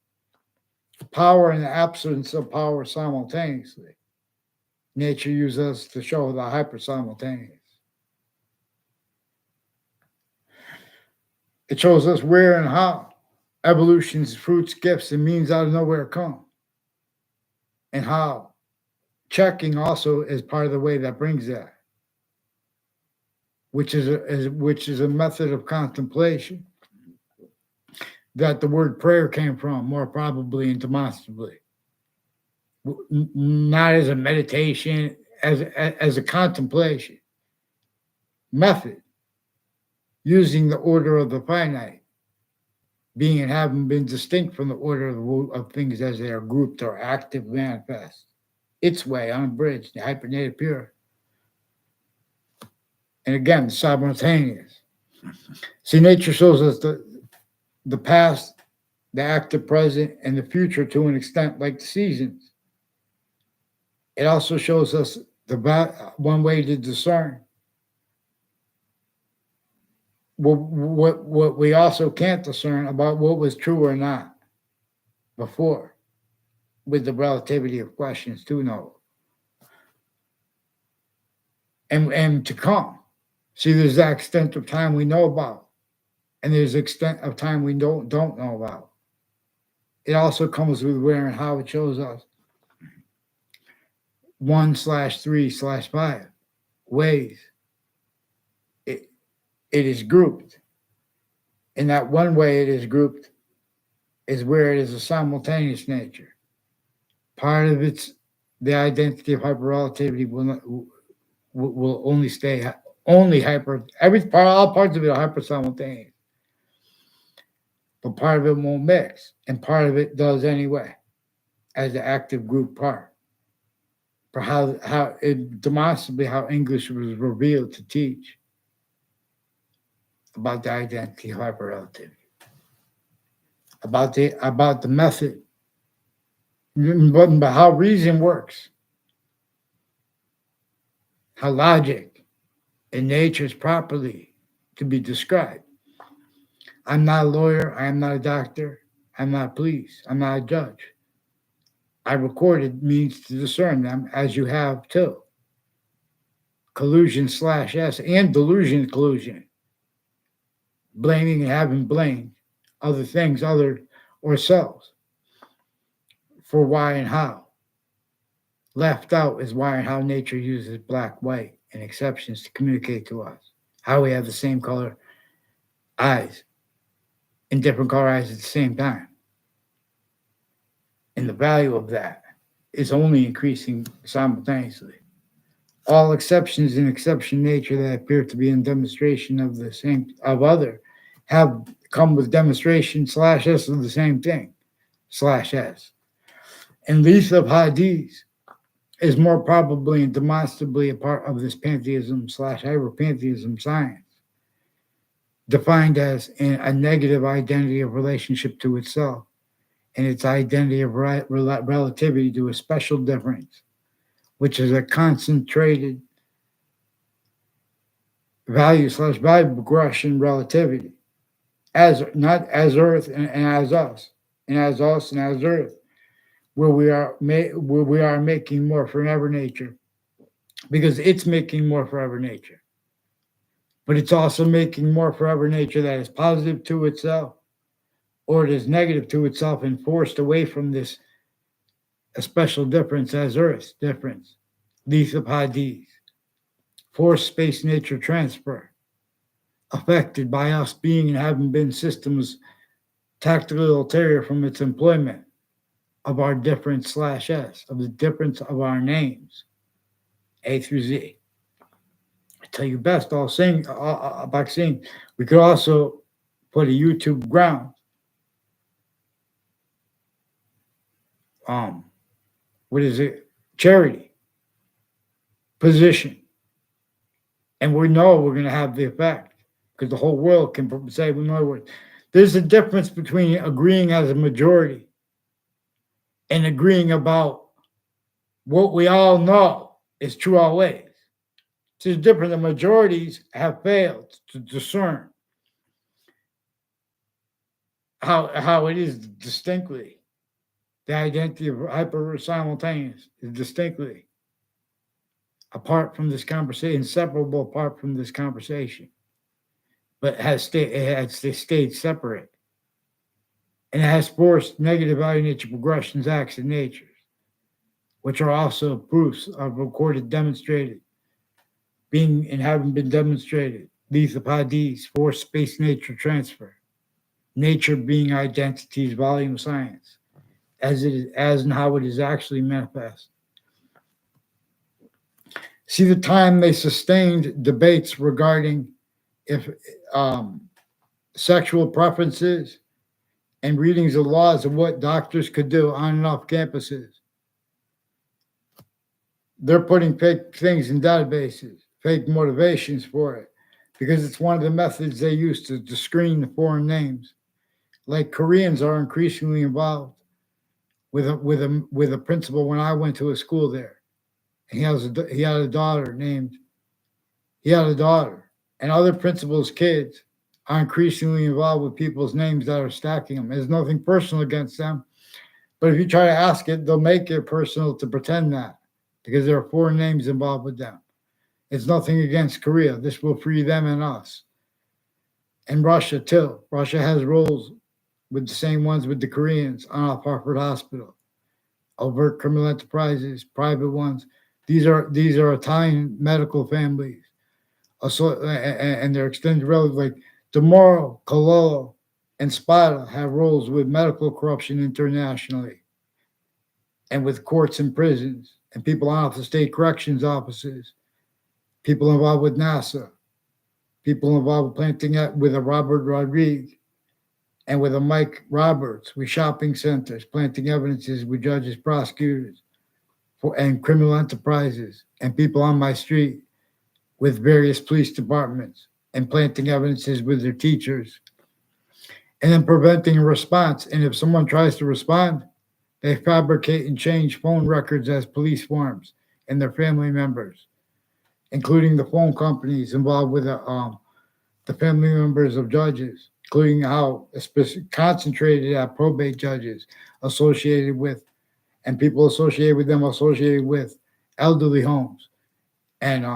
power and the absence of power simultaneously. Nature uses us to show the hyper-simultaneous. It shows us where and how evolution's fruits, gifts, and means out of nowhere come. And how checking also is part of the way that brings that, which is a method of contemplation that the word prayer came from, more probably and demonstrably. Not as a meditation, as a contemplation method, using the order of the finite, being and having been distinct from the order of things as they are grouped or active manifest. Its way, unabridged, the hypernative pure. And again, simultaneous. See, nature shows us the past, the active present, and the future to an extent like the seasons. It also shows us one way to discern what we also can't discern about what was true or not before, with the relativity of questions to know and to come. See, there's that extent of time we know about, and there's extent of time we don't know about. It also comes with where and how it shows us 1/3/5 ways. It is grouped. In that one way it is grouped is where it is a simultaneous nature. Part of it's the identity of hyperrelativity will only stay only hyper. All parts of it are hyper simultaneous, but part of it won't mix, and part of it does anyway, as the active group part. For how it demonstrably how English was revealed to teach about the identity of hyperrelativity, about the method, but how reason works, how logic and nature is properly to be described. I'm not a lawyer. I am not a doctor. I'm not a police. I'm not a judge. I recorded means to discern them, as you have too. Collusion slash S and delusion collusion. Blaming and having blamed other things, other or selves for why and how. Left out is why and how nature uses black, white, and exceptions to communicate to us. How we have the same color eyes and different color eyes at the same time. And the value of that is only increasing simultaneously. All exceptions in exception nature that appear to be in demonstration of the same of other have come with demonstration slash S of the same thing slash S. And Lisa of Hadith is more probably and demonstrably a part of this pantheism slash hyper-pantheism science, defined as a negative identity of relationship to itself and its identity of relativity to a special difference, which is a concentrated value slash value progression relativity, as not as Earth and as us, and as us and as Earth, where we are making more forever nature, because it's making more forever nature, but it's also making more forever nature that is positive to itself, or it is negative to itself and forced away from this a special difference as Earth's difference, Lisa Hadith, forced space nature transfer, affected by us being and having been systems tactically ulterior from its employment of our difference slash S, of the difference of our names, A through Z. I tell you best, all saying about saying, we could also put a YouTube ground. What is it? Charity position. And we know we're going to have the effect because the whole world can say, in other words, there's a difference between agreeing as a majority and agreeing about what we all know is true always. So it's different. The majorities have failed to discern how it is distinctly. The identity of hyper-simultaneous is distinctly apart from this conversation, inseparable apart from this conversation, but it has stayed separate. And it has forced negative value nature progressions, acts, and natures, which are also proofs of recorded, demonstrated, being and having been demonstrated. These apodies, forced space nature transfer, nature being identity's volume science, as it is, as and how it is actually manifest. See the time they sustained debates regarding if sexual preferences and readings of laws of what doctors could do on and off campuses. They're putting fake things in databases, fake motivations for it, because it's one of the methods they use to screen the foreign names. Like Koreans are increasingly involved with a principal. When I went to a school there, he had a daughter, and other principals' kids are increasingly involved with people's names that are stacking them. There's nothing personal against them, but if you try to ask it, they'll make it personal to pretend that, because there are foreign names involved with them. It's nothing against Korea. This will free them and us. And Russia, too. Russia has roles with the same ones with the Koreans on off Harvard Hospital. Overt criminal enterprises, private ones. These are Italian medical families. Also, and their extended relatives like DeMoro, Cololo, and Spada have roles with medical corruption internationally and with courts and prisons and people off the state corrections offices, people involved with NASA, people involved with planting with a Robert Rodriguez and with a Mike Roberts with shopping centers, planting evidences with judges, prosecutors, and criminal enterprises, and people on my street with various police departments and planting evidences with their teachers, and then preventing a response. And if someone tries to respond, they fabricate and change phone records as police forms and their family members, including the phone companies involved with the family members of judges, including how concentrated at probate judges associated with and people associated with them associated with elderly homes and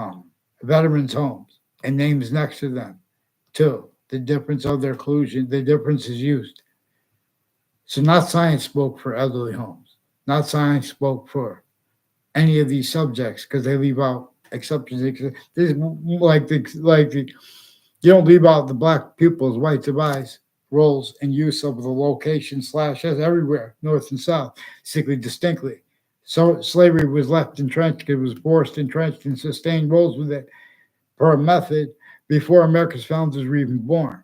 veterans homes and names next to them too. The difference of their collusion, the difference is used. So not science spoke for elderly homes, not science spoke for any of these subjects because they leave out exceptions. This is like the you don't leave out the black pupils, white device roles and use of the location slash as everywhere, north and south, sickly distinctly. So slavery was left entrenched, it was forced, entrenched, and sustained roles with it per method before America's founders were even born.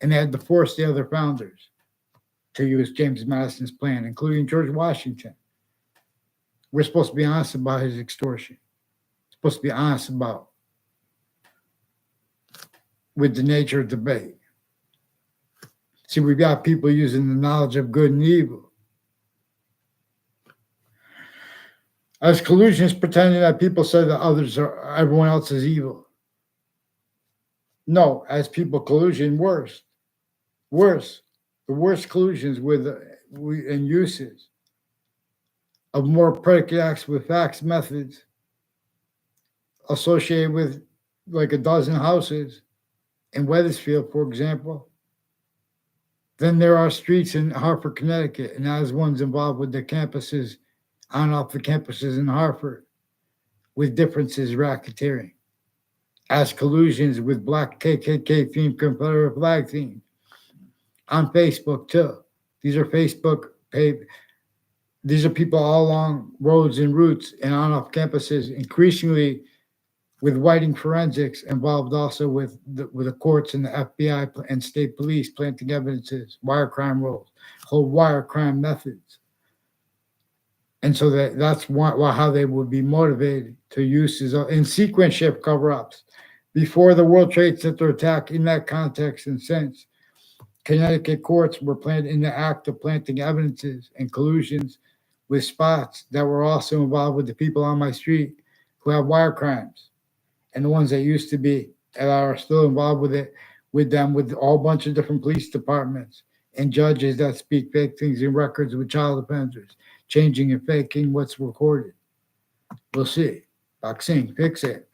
And they had to force the other founders to use James Madison's plan, including George Washington. We're supposed to be honest about his extortion. We're supposed to be honest about with the nature of debate. See, we've got people using the knowledge of good and evil as collusionists, pretending that people say that everyone else is evil. No, as people collusion, worse. The worst collusions with and uses of more predicate acts with facts methods associated with like a dozen houses in Wethersfield, for example. Then there are streets in Hartford, Connecticut, and as ones involved with the campuses, on and off the campuses in Hartford, with differences racketeering, as collusions with Black KKK theme, Confederate flag theme, on Facebook too. These are These are people all along roads and routes and on off campuses, increasingly with whiting forensics involved also with the courts and the FBI and state police planting evidences, wire crime roles, whole wire crime methods. And so that's how they would be motivated to use in sequence shift cover-ups. Before the World Trade Center attack, in that context and sense, Connecticut courts were planned in the act of planting evidences and collusions with spots that were also involved with the people on my street who have wire crimes. And the ones that used to be and are still involved with it, with them, with a whole bunch of different police departments and judges that speak fake things in records with child offenders, changing and faking what's recorded. We'll see. Vaccine, fix it.